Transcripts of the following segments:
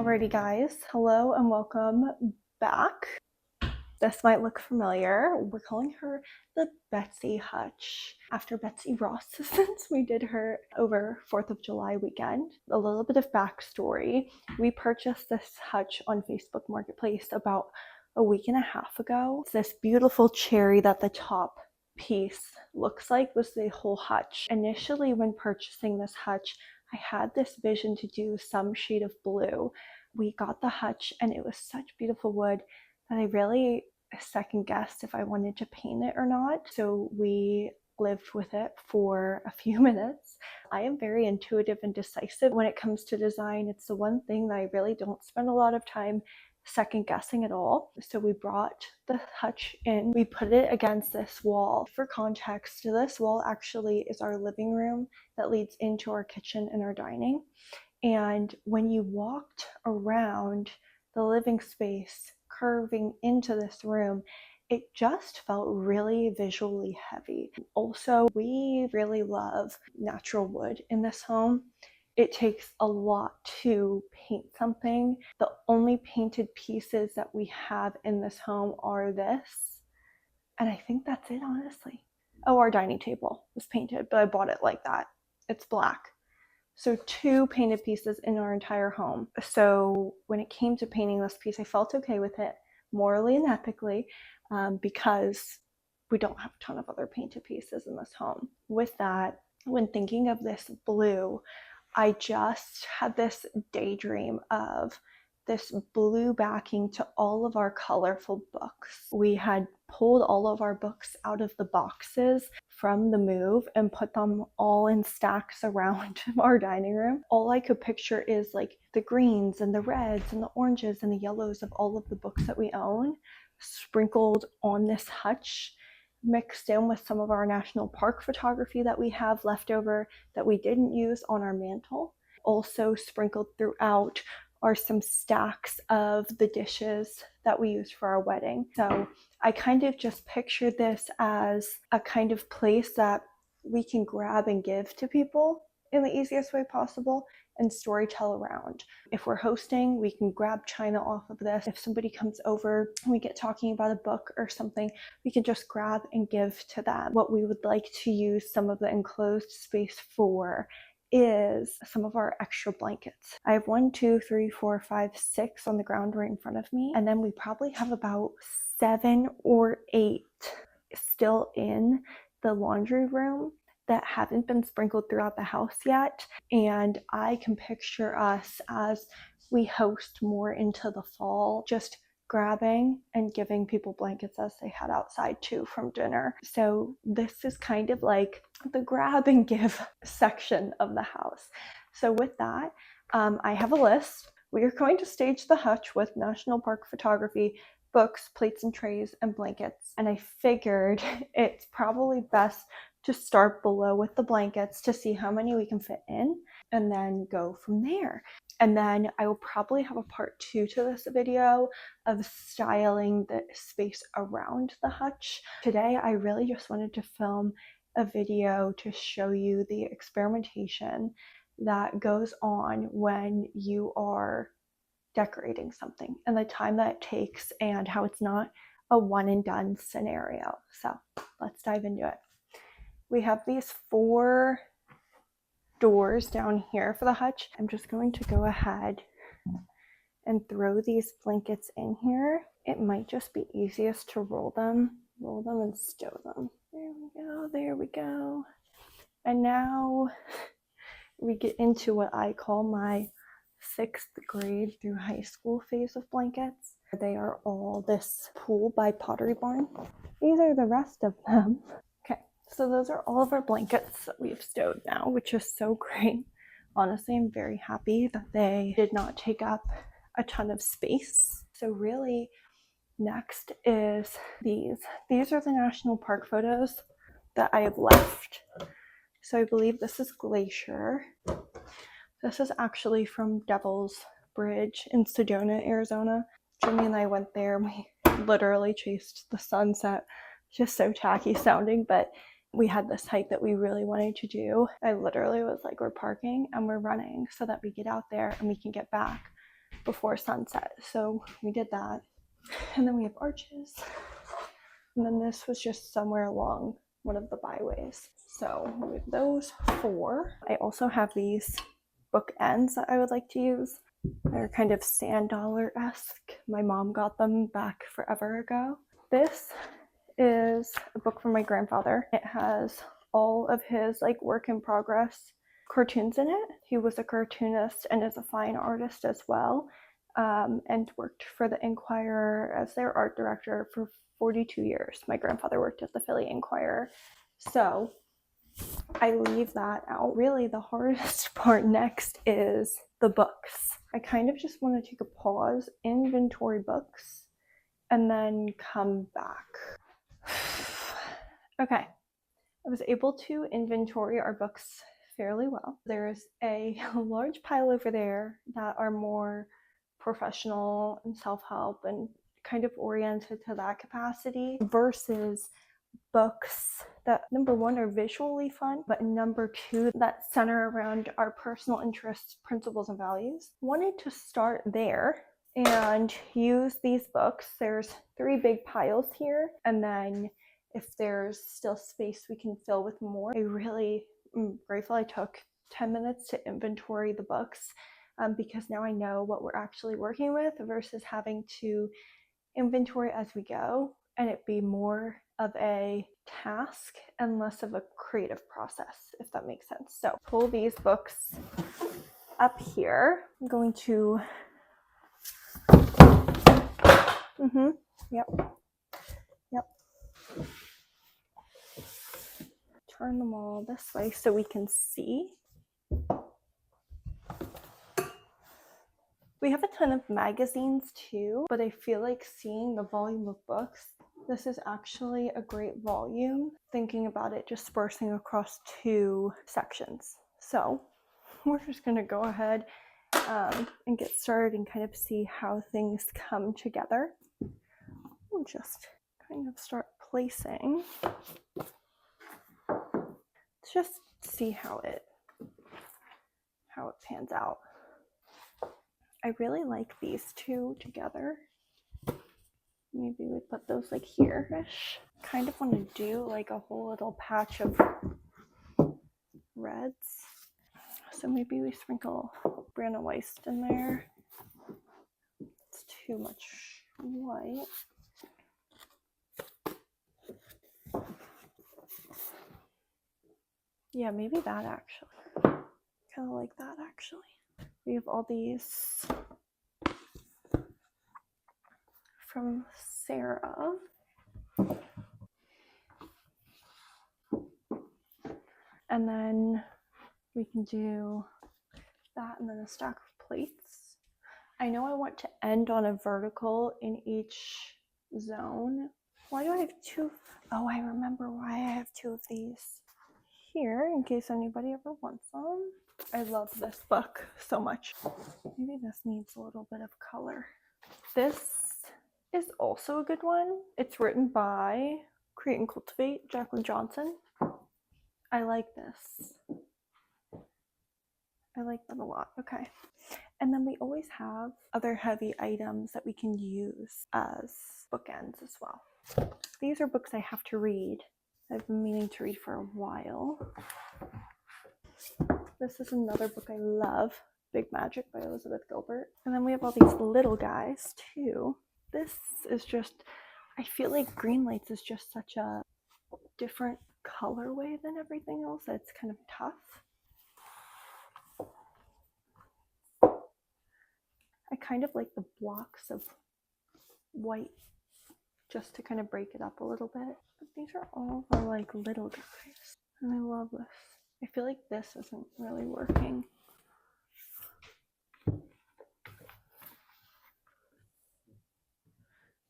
Alrighty guys, hello and welcome back. This might look familiar. We're calling her the Betsy Hutch after Betsy Ross since we did her over 4th of July weekend. A little bit of backstory. We purchased this hutch on Facebook Marketplace about a week and a half ago. It's this beautiful cherry that the top piece looks like was the whole hutch. Initially when purchasing this hutch, I had this vision to do some shade of blue. We got the hutch and it was such beautiful wood that I really second guessed if I wanted to paint it or not. So we lived with it for a few minutes. I am very intuitive and decisive when it comes to design. It's the one thing that I really don't spend a lot of time second guessing at all. So we brought the hutch in, we put it against this wall. For context, this wall actually is our living room that leads into our kitchen and our dining. And when you walked around the living space curving into this room, it just felt really visually heavy. Also, we really love natural wood in this home. It takes a lot to paint something. The only painted pieces that we have in this home are this, and I think that's it, honestly. Oh, our dining table was painted, but I bought it like that. It's black. So 2 painted pieces in our entire home. So when it came to painting this piece, I felt okay with it morally and ethically because we don't have a ton of other painted pieces in this home. With that, when thinking of this blue, I just had this daydream of this blue backing to all of our colorful books. We had pulled all of our books out of the boxes from the move and put them all in stacks around our dining room. All I could picture is like the greens and the reds and the oranges and the yellows of all of the books that we own sprinkled on this hutch, mixed in with some of our national park photography that we have left over that we didn't use on our mantle. Also sprinkled throughout are some stacks of the dishes that we used for our wedding. So I kind of just pictured this as a kind of place that we can grab and give to people in the easiest way possible and storytell around. If we're hosting, we can grab china off of this. If somebody comes over and we get talking about a book or something, we can just grab and give to them. What we would like to use some of the enclosed space for is some of our extra blankets. I have 1, 2, 3, 4, 5, 6 on the ground right in front of me, and then we probably have about 7 or 8 still in the laundry room that haven't been sprinkled throughout the house yet. And I can picture us as we host more into the fall, just grabbing and giving people blankets as they head outside too from dinner. So this is kind of like the grab and give section of the house. So with that, I have a list. We are going to stage the hutch with national park photography, books, plates and trays, and blankets. And I figured it's probably best to start below with the blankets to see how many we can fit in and then go from there. And then I will probably have a part 2 to this video of styling the space around the hutch. Today, I really just wanted to film a video to show you the experimentation that goes on when you are decorating something and the time that it takes and how it's not a one and done scenario. So let's dive into it. We have these 4 doors down here for the hutch. I'm just going to go ahead and throw these blankets in here. It might just be easiest to roll them and stow them. There we go. And now we get into what I call my 6th grade through high school phase of blankets. They are all this Pool by Pottery Barn. These are the rest of them. Okay, so those are all of our blankets that we've stowed now, which is so great. Honestly, I'm very happy that they did not take up a ton of space. So really, next is these. These are the national park photos that I have left. So I believe this is Glacier. This is actually from Devil's Bridge in Sedona, Arizona. Jimmy and I went there and we literally chased the sunset. Just so tacky sounding, but we had this hike that we really wanted to do. I literally was like, we're parking and we're running so that we get out there and we can get back. before sunset. So we did that. And then we have arches. And then this was just somewhere along one of the byways. So we have those 4. I also have these bookends that I would like to use. They're kind of sand dollar-esque. My mom got them back forever ago. This is a book from my grandfather. It has all of his like work in progress cartoons in it. He was a cartoonist and is a fine artist as well, and worked for the Inquirer as their art director for 42 years. My grandfather worked at the Philly Inquirer. So I leave that out. Really, the hardest part next is the books. I kind of just want to take a pause, inventory books, and then come back. Okay, I was able to inventory our books fairly well. There's a large pile over there that are more professional and self-help and kind of oriented to that capacity versus books that, number 1, are visually fun, but number 2, that center around our personal interests, principles, and values. Wanted to start there and use these books. There's 3 big piles here, and then if there's still space we can fill with more. I really am grateful I took 10 minutes to inventory the books, because now I know what we're actually working with versus having to inventory as we go and it be more of a task and less of a creative process, if that makes sense. So pull these books up here. I'm going to yep, turn them all this way so we can see. We have a ton of magazines too, but I feel like seeing the volume of books, this is actually a great volume, thinking about it dispersing across 2 sections. So we're just going to go ahead and get started and kind of see how things come together. We'll just kind of start placing. Let's just see how it pans out. I really like these 2 together. Maybe we put those like here-ish. Kind of want to do like a whole little patch of reds. So maybe we sprinkle Brianna Weist in there. It's too much white. Yeah, maybe that actually. Kind of like that actually. We have all these from Sarah. And then we can do that and then a stack of plates. I know I want to end on a vertical in each zone. Why do I have 2? Oh, I remember why I have 2 of these here in case anybody ever wants them. I love this book so much. Maybe this needs a little bit of color. This is also a good one. It's written by Create and Cultivate, Jacqueline Johnson. I like this. I like that a lot. Okay. And then we always have other heavy items that we can use as bookends as well. These are books I have to read. I've been meaning to read for a while. This is another book I love, Big Magic by Elizabeth Gilbert. And then we have all these little guys too. This is just, I feel like Green Lights is just such a different colorway than everything else. It's kind of tough. I kind of like the blocks of white just to kind of break it up a little bit. But these are all the like little guys. And I love this. I feel like this isn't really working.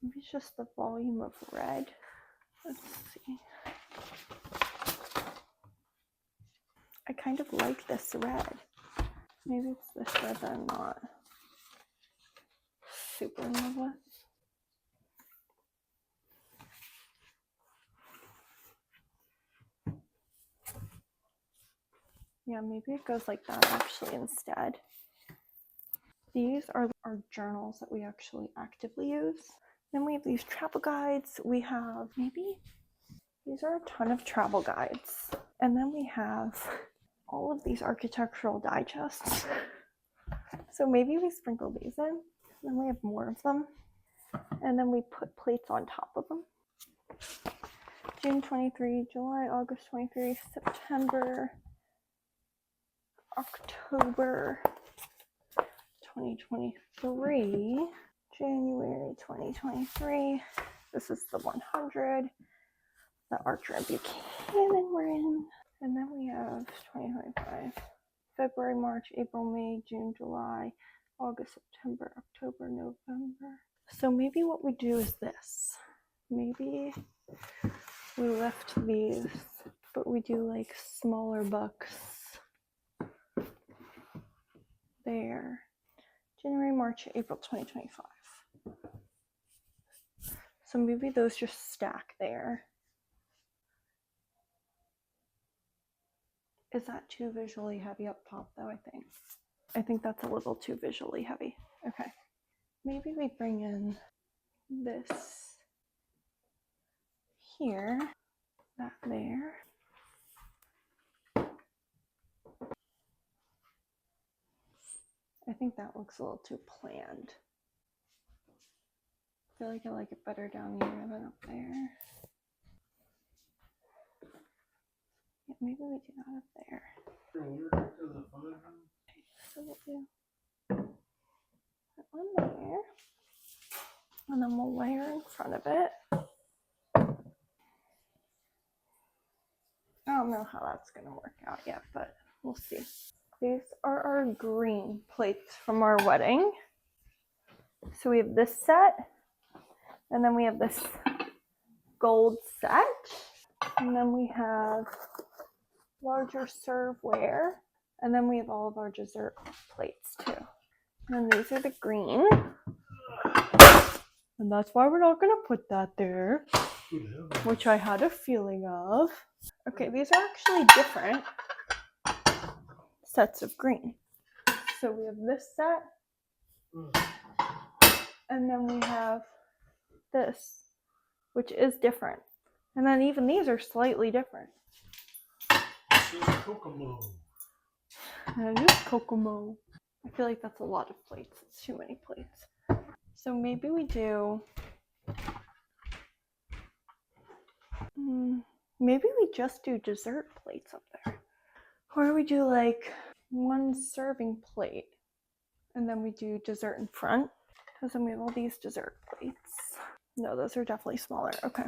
Maybe it's just the volume of red. Let's see. I kind of like this red. Maybe it's this red that I'm not super in love with. Yeah, maybe it goes like that actually instead. These are our journals that we actually actively use. Then we have these travel guides. We have these are a ton of travel guides. And then we have all of these architectural digests. So maybe we sprinkle these in. Then we have more of them. And then we put plates on top of them. June 23, July, August 23, September, October 2023, January 2023. This is the 100, the Archer and Buchanan we're in. And then we have 2025, February, March, April, May, June, July, August, September, October, November. So maybe what we do is this. Maybe we lift these, but we do like smaller bucks there. January, March, April 2025. So maybe those just stack there. Is that too visually heavy up top though, I think that's a little too visually heavy. Okay. Maybe we bring in this here, that there. I think that looks a little too planned. I feel like I like it better down here than up there. Yeah, maybe we do that up there. So we'll do that one there. And then we'll layer in front of it. I don't know how that's going to work out yet, but we'll see. These are our green plates from our wedding. So we have this set, and then we have this gold set, and then we have larger serveware, and then we have all of our dessert plates too. And then these are the green, and that's why we're not going to put that there, which I had a feeling of. Okay, these are actually different sets of green. So we have this set, and then we have this, which is different. And then even these are slightly different. Kokomo. That is Kokomo. I feel like that's a lot of plates. It's too many plates. So maybe we do... maybe we just do dessert plates up there. Or we do like one serving plate, and then we do dessert in front. Because then we have all these dessert plates. No, those are definitely smaller. Okay.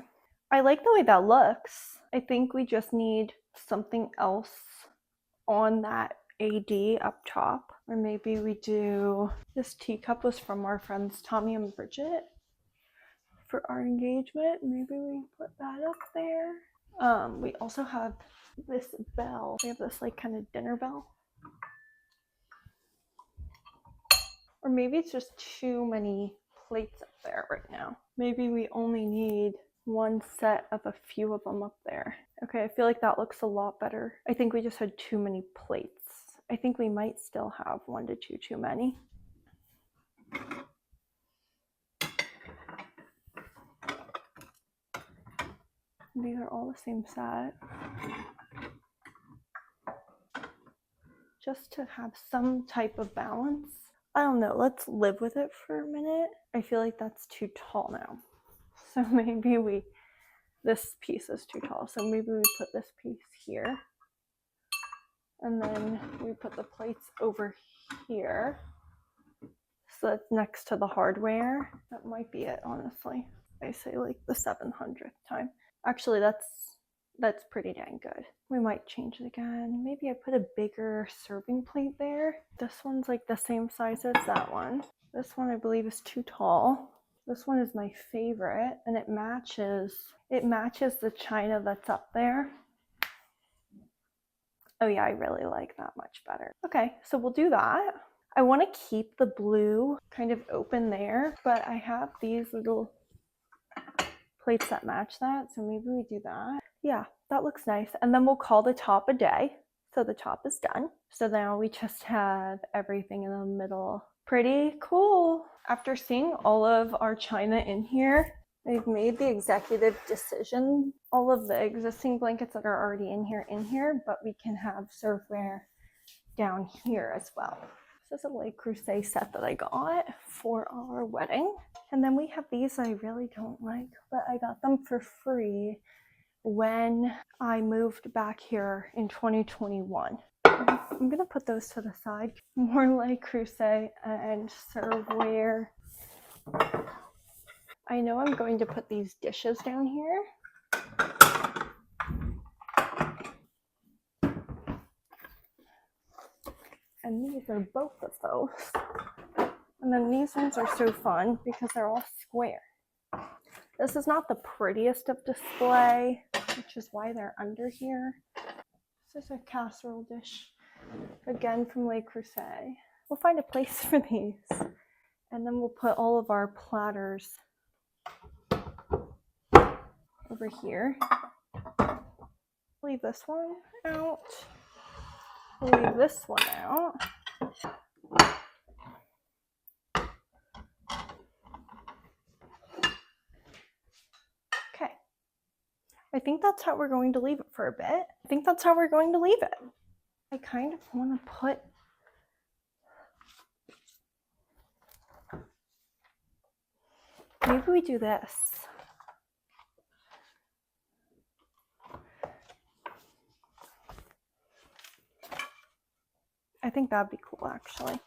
I like the way that looks. I think we just need something else on that AD up top. Or maybe we do... This teacup was from our friends Tommy and Bridget for our engagement. Maybe we put that up there. We also have this bell. We have this like kind of dinner bell. Or maybe it's just too many plates up there right now. Maybe we only need one set of a few of them up there. Okay, I feel like that looks a lot better. I think we just had too many plates. I think we might still have 1 to 2 too many. These are all the same set. Just to have some type of balance. I don't know, let's live with it for a minute. I feel like that's too tall now. So maybe this piece is too tall. So maybe we put this piece here. And then we put the plates over here. So that's next to the hardware. That might be it, honestly. I say like the 700th time. Actually, that's pretty dang good. We might change it again. Maybe I put a bigger serving plate there. This one's like the same size as that one. This one I believe is too tall. This one is my favorite, and it matches the china that's up there. Oh yeah, I really like that much better. Okay, so we'll do that. I want to keep the blue kind of open there, but I have these little plates that match that, so maybe we do that. Yeah, that looks nice. And then we'll call the top a day. So the top is done. So now we just have everything in the middle Pretty cool. After seeing all of our china in here, I've made the executive decision. All of the existing blankets that are already in here, but we can have serveware down here as well. This is a Le Creuset set that I got for our wedding. And then we have these I really don't like, but I got them for free when I moved back here in 2021. I'm gonna put those to the side. More Le Creuset and serveware. I know I'm going to put these dishes down here. And these are both of those. And then these ones are so fun because they're all square. This is not the prettiest of display, which is why they're under here. This is a casserole dish, again from Le Creuset. We'll find a place for these, and then we'll put all of our platters over here. Leave this one out. Leave this one out. Okay. I think that's how we're going to leave it for a bit. I kind of want to put maybe we do this. I think that'd be cool, actually.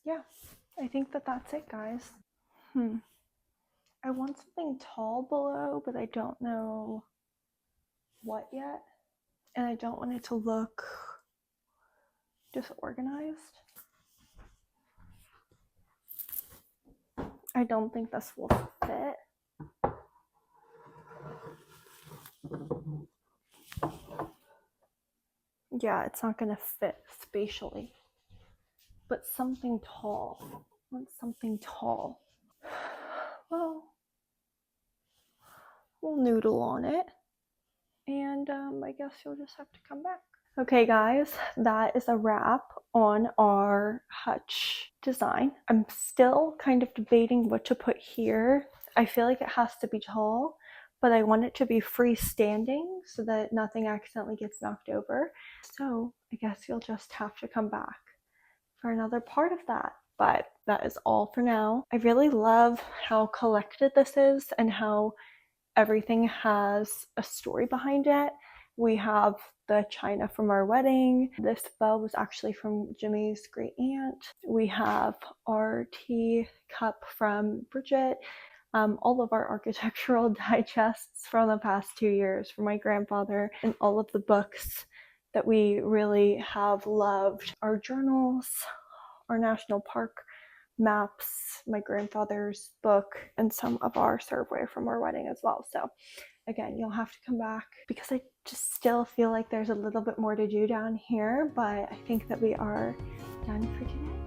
Yeah, I think that's it, guys. I want something tall below, but I don't know what yet. And I don't want it to look disorganized. I don't think this will fit. Yeah, it's not gonna fit spatially. But something tall. I want something tall. Well, we'll noodle on it. And I guess you'll just have to come back. Okay guys, that is a wrap on our hutch design. I'm still kind of debating what to put here. I feel like it has to be tall, but I want it to be freestanding so that nothing accidentally gets knocked over. So I guess you'll just have to come back for another part of that. But that is all for now. I really love how collected this is and how everything has a story behind it. We have the china from our wedding. This bow was actually from Jimmy's great aunt. We have our tea cup from Bridget. All of our architectural digests from the past 2 years from my grandfather, and all of the books that we really have loved. Our journals, our national park maps, my grandfather's book, and some of our serveware from our wedding as well. So again, you'll have to come back because I just still feel like there's a little bit more to do down here, but I think that we are done for today.